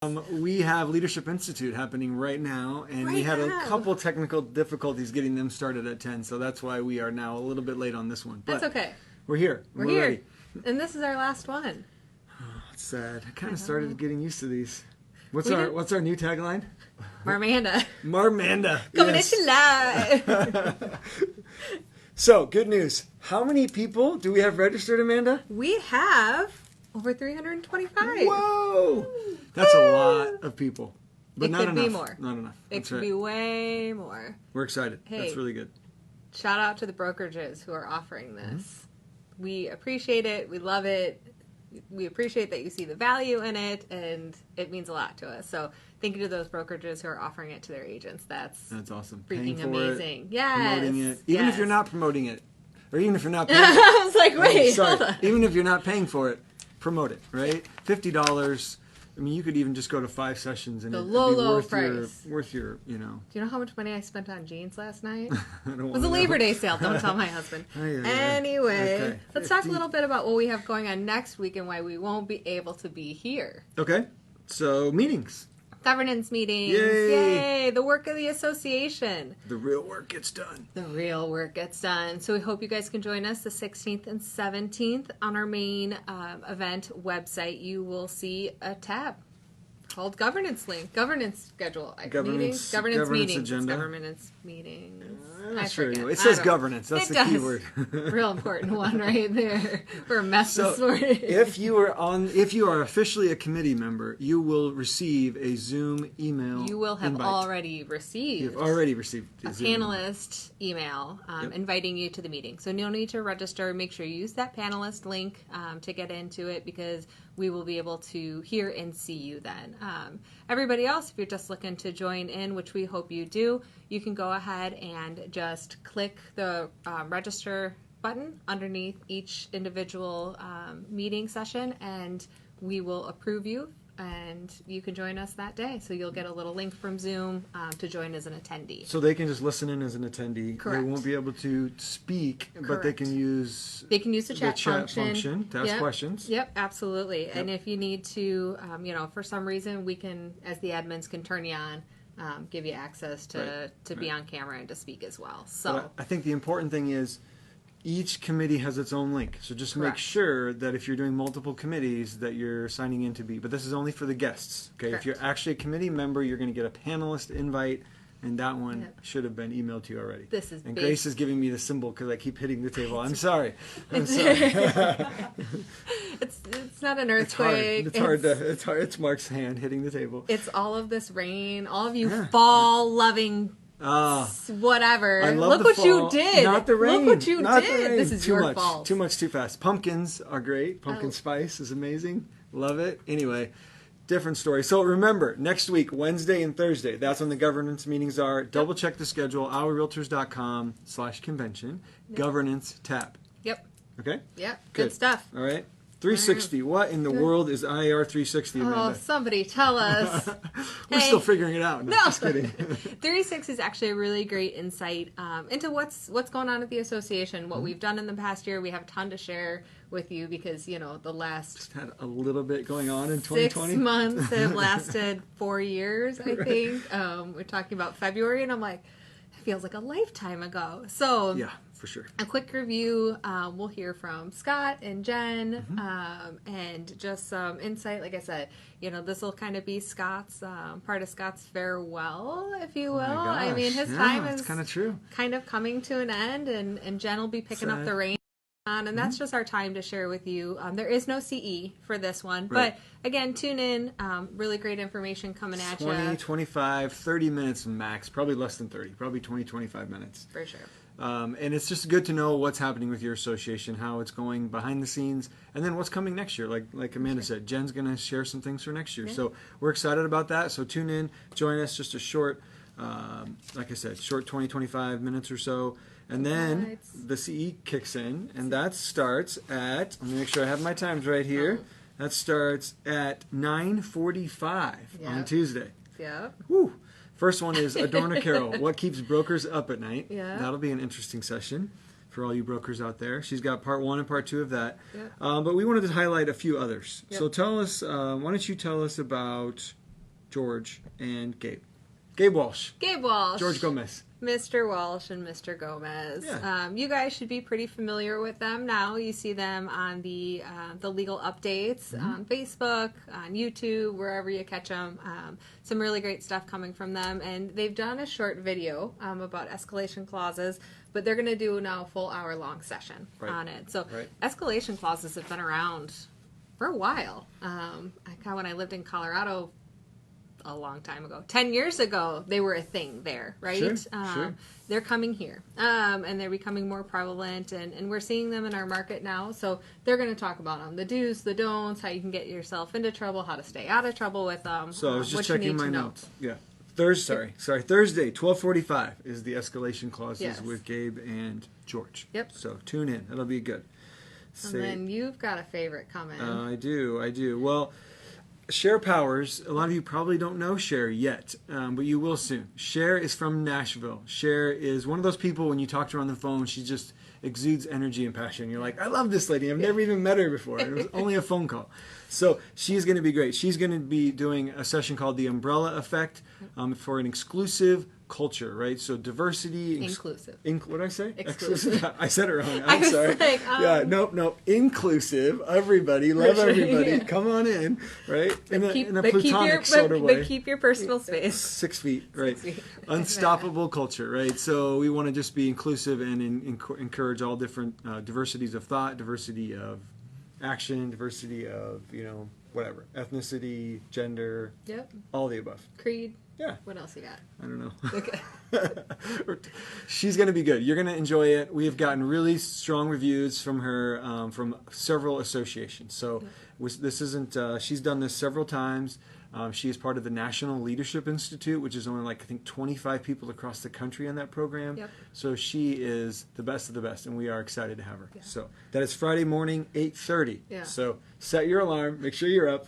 We have Leadership Institute happening right now, and we had a couple technical difficulties getting them started at 10, so that's why we are now a little bit late on this one. But that's okay. We're here. We're here. Ready. And this is our last one. Oh, it's sad. I kind of started getting used to these. What's our new tagline? Marmanda. Marmanda. Coming at you live. So, good news. How many people do we have registered, Amanda? We have over 325. Whoa! That's a lot of people. But it not could enough. be more. Not enough. It could be way more. We're excited. Hey, that's really good. Shout out to the brokerages who are offering this. We appreciate it. We love it. We appreciate that you see the value in it, and it means a lot to us. So thank you to those brokerages who are offering it to their agents. That's awesome. Freaking amazing. Yes. Promoting it. Even if you're not promoting it. Or even if you're not paying I was like, wait, hold on. Even if you're not paying for it, promote it, right? $50. I mean, you could even just go to 5 sessions and the it'd low, be low worth price. worth your, you know. Do you know how much money I spent on jeans last night? I don't It was a Labor Day sale. Don't tell my husband. Anyway, okay. Let's talk a little bit about what we have going on next week and why we won't be able to be here. Okay. So, meetings. Governance meetings. Yay! The work of the association. The real work gets done. The real work gets done. So we hope you guys can join us the 16th and 17th. On our main event website, you will see a tab called Governance Link. Governance Schedule. Governance Meetings. agenda. Governance meetings. I'm sure it says governance. That's the key word. Real important one right there. We're a mess this morning. If you are officially a committee member, you will receive a Zoom email. You will have invite. already received. You've already received a Zoom panelist email inviting you to the meeting. So no need to register. Make sure you use that panelist link to get into it, because we will be able to hear and see you then. Everybody else, if you're just looking to join in, which we hope you do, you can go ahead and just click the register button underneath each individual meeting session, and we will approve you, and you can join us that day. So you'll get a little link from Zoom to join as an attendee. So they can just listen in as an attendee. Correct. They won't be able to speak, but they can use the chat function to ask questions. Yep, absolutely. Yep. And if you need to, for some reason, we can, as the admins, can turn you on. Give you access to be on camera and to speak as well. So but I think the important thing is each committee has its own link. So just make sure that if you're doing multiple committees that you're signing in to be. But this is only for the guests. Okay. Correct. If you're actually a committee member, you're going to get a panelist invite, and that one should have been emailed to you already. This is and big. Grace is giving me the symbol because I keep hitting the table. I'm sorry. I'm sorry. It's not an earthquake. It's hard. It's Mark's hand hitting the table. It's all of this rain, all of you fall loving whatever. I love Look the what fall. you did. Not the rain. Look what you Not did. The rain. This is too your much. fault. Too much, too fast. Pumpkins are great. Pumpkin spice is amazing. Love it. Anyway, different story. So remember, next week, Wednesday and Thursday, that's when the governance meetings are. Double check the schedule, ourrealtors.com/convention, governance tab. Yep. Okay? Yep. Good stuff. All right. 360. What in the world is IAR 360, Amanda? Oh, somebody tell us. We're still figuring it out. No, just kidding. 36 is actually a really great insight into what's going on at the association, what we've done in the past year. We have a ton to share with you because, the last... Just had a little bit going on in 2020. 6 months have lasted 4 years, I think. We're talking about February, and I'm like, it feels like a lifetime ago. So... yeah. For sure. A quick review. We'll hear from Scott and Jen, and just some insight. Like I said, this will kind of be Scott's part of Scott's farewell, if you will. I mean, his time is kind of true. Kind of coming to an end, and Jen will be picking up the reins. And that's just our time to share with you. There is no CE for this one. But, again, tune in. Really great information coming at you. 20, 25, 30 minutes max. Probably less than 30. Probably 20, 25 minutes. For sure. And it's just good to know what's happening with your association, how it's going behind the scenes, and then what's coming next year. Like Amanda said, Jen's going to share some things for next year. Yeah. So we're excited about that. So tune in. Join us. Just a short, like I said, short 20, 25 minutes or so. And then the CE kicks in, and that starts at, let me make sure I have my times right here. That starts at 9:45 on Tuesday. Yeah. Woo. First one is Adorna Carroll, What Keeps Brokers Up at Night. Yeah. That'll be an interesting session for all you brokers out there. She's got part 1 and part 2 of that. Yeah. But we wanted to highlight a few others. Yep. So tell us, why don't you tell us about George, and Gabe. Gabe Walsh. Gabe Walsh. George Gomez. Mr. Walsh and Mr. Gomez. Yeah. You guys should be pretty familiar with them now. You see them on the legal updates on Facebook, on YouTube, wherever you catch them. Some really great stuff coming from them. And they've done a short video about escalation clauses, but they're going to do now a full hour-long session on it. So escalation clauses have been around for a while. When I lived in Colorado a long time ago, 10 years ago, they were a thing there, right? Sure. They're coming here, and they're becoming more prevalent, and we're seeing them in our market now. So they're going to talk about them, the do's, the don'ts, how you can get yourself into trouble, how to stay out of trouble with them. So I was just checking my notes. Yeah. Thursday, 12:45 is the escalation clauses with Gabe and George. Yep. So tune in. That'll be good. And then you've got a favorite comment. I do. Well, Cher Powers, a lot of you probably don't know Cher yet, but you will soon. Cher is from Nashville. Cher is one of those people, when you talk to her on the phone, she just exudes energy and passion. You're like, I love this lady. I've never even met her before. And it was only a phone call. So she's going to be great. She's going to be doing a session called The Umbrella Effect for an exclusive culture, right? So diversity. Inclusive. What did I say? Exclusive. I said it wrong. I'm sorry. Like, Nope. Inclusive. Everybody. Love everybody. Yeah. Come on in, right? In a But platonic sort of way. But keep your personal space. 6 feet, right? 6 feet. Unstoppable culture, right? So we want to just be inclusive and encourage all different diversities of thought, diversity of action, diversity of, whatever, ethnicity, gender, all the above. Creed. Yeah. What else you got? I don't know. Okay. She's going to be good. You're going to enjoy it. We have gotten really strong reviews from her from several associations. So this isn't. She's done this several times. She is part of the National Leadership Institute, which is only I think 25 people across the country on that program. Yep. So she is the best of the best, and we are excited to have her. Yeah. So that is Friday morning, 8:30. Yeah. So set your alarm. Make sure you're up.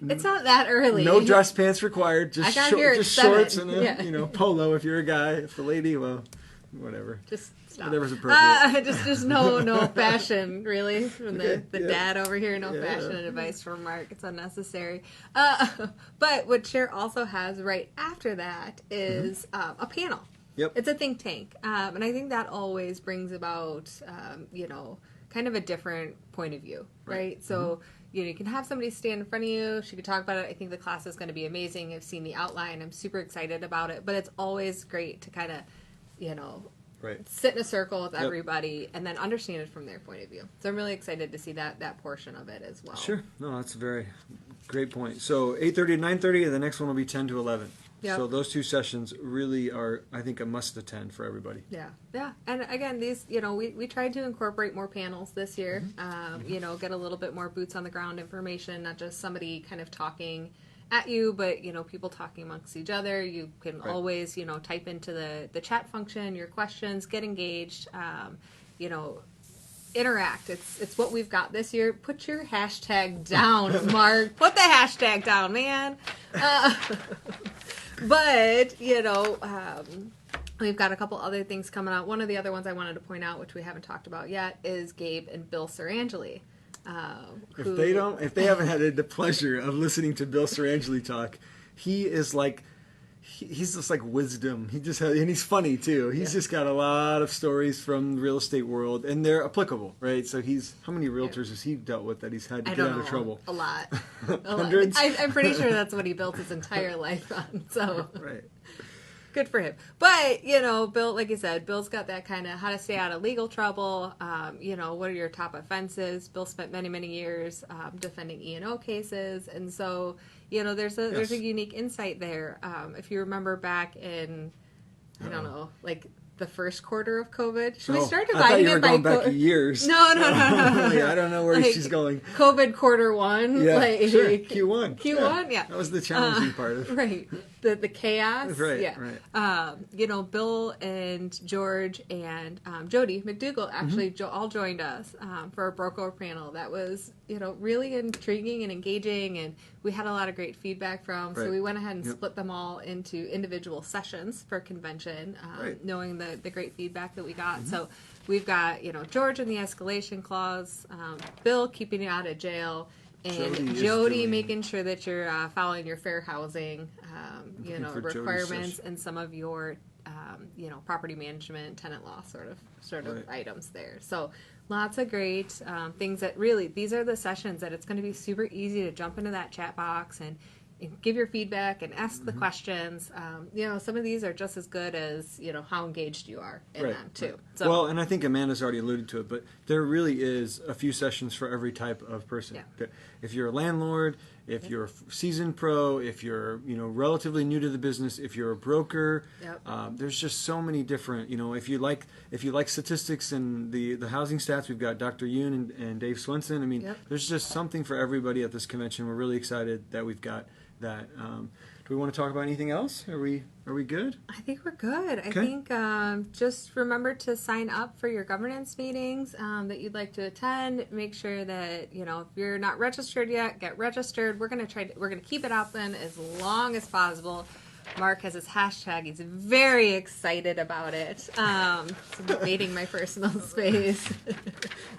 It's not that early. No dress pants required. Just, I got here at 7. Shorts and a polo if you're a guy. If the lady, well, whatever. Just stop. Whatever's appropriate. Just no fashion really from the Yeah. dad over here. No fashion advice from Mark. It's unnecessary. But what Cher also has right after that is a panel. Yep. It's a think tank, and I think that always brings about kind of a different point of view, right? So. You can have somebody stand in front of you. She could talk about it. I think the class is going to be amazing. I've seen the outline. I'm super excited about it. But it's always great to kind of, sit in a circle with everybody and then understand it from their point of view. So I'm really excited to see that portion of it as well. Sure. No, that's a very great point. So 8:30 to 9:30, and the next one will be 10 to 11. Yep. So those two sessions really are, I think, a must attend for everybody. Yeah. And again, these, we tried to incorporate more panels this year, get a little bit more boots on the ground information, not just somebody kind of talking at you, but, people talking amongst each other. You can always, type into the chat function your questions, get engaged, interact. It's what we've got this year. Put your hashtag down, Mark. Put the hashtag down, man. But, we've got a couple other things coming out. One of the other ones I wanted to point out, which we haven't talked about yet, is Gabe and Bill Sarangeli. If they haven't had the pleasure of listening to Bill Sarangeli talk, he is like, he's just like wisdom. And he's funny too. He's just got a lot of stories from the real estate world, and they're applicable, right? So how many realtors has he dealt with that he's had to get out of trouble? A lot. Hundreds? I'm pretty sure that's what he built his entire life on. So right. Good for him. But, Bill, like you said, Bill's got that kind of how to stay out of legal trouble. What are your top offenses? Bill spent many, many years defending E&O cases. And so, there's a unique insight there. If you remember back in, I don't know, like the first quarter of COVID. Should we start dividing I thought you were it by going back years. No. I don't know where she's going. COVID quarter 1. Yeah, sure. Q1. Q1, yeah. That was the challenging part of it. Right. The chaos. Right, yeah. right. Bill and George and Jody McDougall actually all joined us for a broker panel that was, really intriguing and engaging, and we had a lot of great feedback from. Right. So we went ahead and split them all into individual sessions for convention, knowing the great feedback that we got. So we've got, George in the escalation clause, Bill keeping you out of jail, And is Jody doing- making sure that you're following your fair housing, Looking for Jody's requirements session. and some of your, property management, tenant law sort of Right. items there. So lots of great things that really, these are the sessions that it's going to be super easy to jump into that chat box and give your feedback and ask Mm-hmm. the questions. Some of these are just as good as, how engaged you are in them too. right. So, Well, and I think Amanda's already alluded to it, but there really is a few sessions for every type of person. Yeah. Okay. If you're a landlord, if you're a seasoned pro, if you're relatively new to the business, if you're a broker, Yep. there's just so many different. If you like statistics and the housing stats, we've got Dr. Yoon and Dave Swenson. I mean, Yep. there's just something for everybody at this convention. We're really excited that we've got that. Do we want to talk about anything else? Are we good? I think we're good. I Okay. think just remember to sign up for your governance meetings that you'd like to attend. Make sure that if you're not registered yet, get registered. We're gonna keep it open as long as possible. Mark has his hashtag. He's very excited about it. So invading my personal space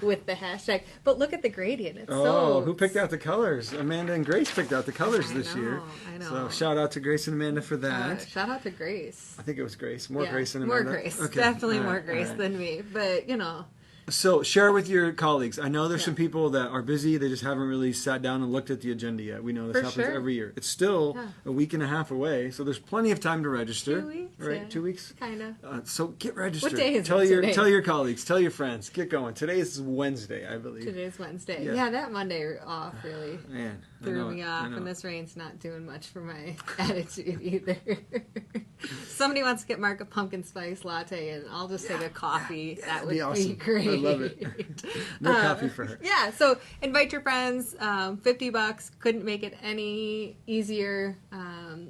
with the hashtag. But look at the gradient. It's Who picked out the colors? Amanda and Grace picked out the colors this year. I know. So shout out to Grace and Amanda for that. Shout out to Grace. I think it was Grace. More Yeah, Grace than more Amanda. Grace. Okay. Definitely All more right, Grace all right. than me. But So share with your colleagues. I know there's Yeah. some people that are busy. They just haven't really sat down and looked at the agenda yet. We know this For happens sure. every year. It's still Yeah. a week and a half away, so there's plenty of time to register. 2 weeks, right? yeah. 2 weeks. kind of. So get registered. day is tell it your today? tell your colleagues. Tell your friends. Get going. Today is Wednesday, I believe. Today's Wednesday. Yeah. Yeah, that Monday off really Man, I threw know me it. I off, know and it. this rain's not doing much for my attitude either. Somebody wants to get Mark a pumpkin spice latte, and I'll just take a coffee. Yeah, that that'd would be awesome. great. I love it. No coffee for her. Yeah, so invite your friends. $50 couldn't make it any easier.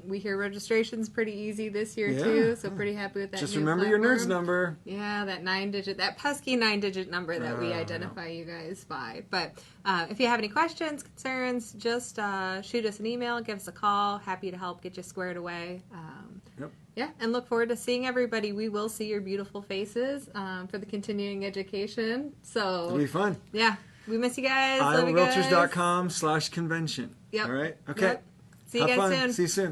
We hear registration's pretty easy this year Yeah. too, so pretty happy with that. Just new remember your nerds platform. number. Yeah, that pesky 9-digit number that we I know. identify you guys by. But if you have any questions, concerns, just shoot us an email, give us a call. Happy to help get you squared away. Yep. Yeah, and look forward to seeing everybody. We will see your beautiful faces for the continuing education. It'll So, be fun. yeah, we miss you guys. Love you guys. IowARealtors.com/convention. Yep. All right. Okay. Yep. See you Have guys fun. soon. See you soon.